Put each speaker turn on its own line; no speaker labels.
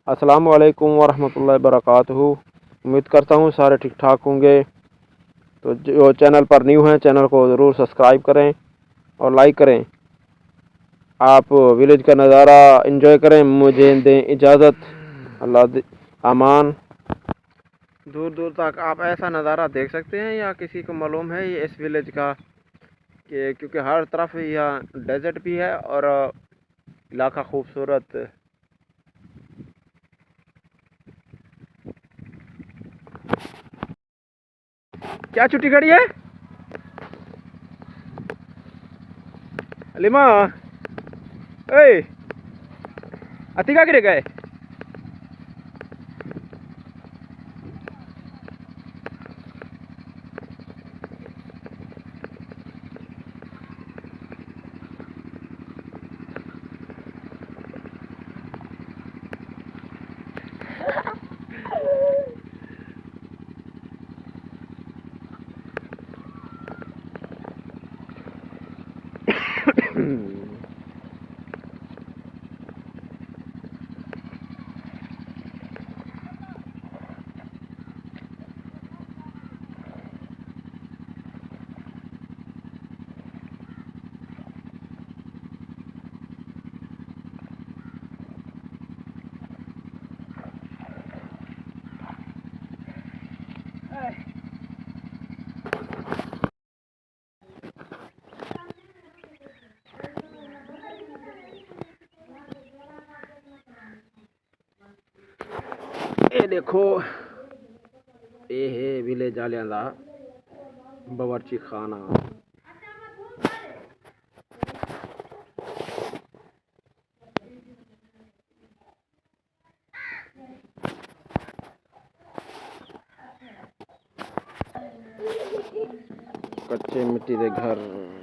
अस्सलाम वालेकुम वरहमतुल्लाहि वबरकातुहू। उम्मीद करता हूँ सारे ठीक ठाक होंगे। तो जो चैनल पर न्यू हैं चैनल को ज़रूर सब्सक्राइब करें और लाइक करें। आप विलेज का नज़ारा एंजॉय करें। मुझे दें इजाज़त। अमान। दूर दूर तक आप ऐसा नज़ारा देख सकते हैं। या किसी को मालूम है ये इस विलेज का कि क्योंकि हर तरफ यहाँ डेजर्ट भी है और इलाका खूबसूरत। क्या छुट्टी खड़ी है अलीमा? ए अतिका गिरे गए। ये देखो ये है विलेज वालियां दा बावर्ची खाना। कच्चे मिट्टी के घर।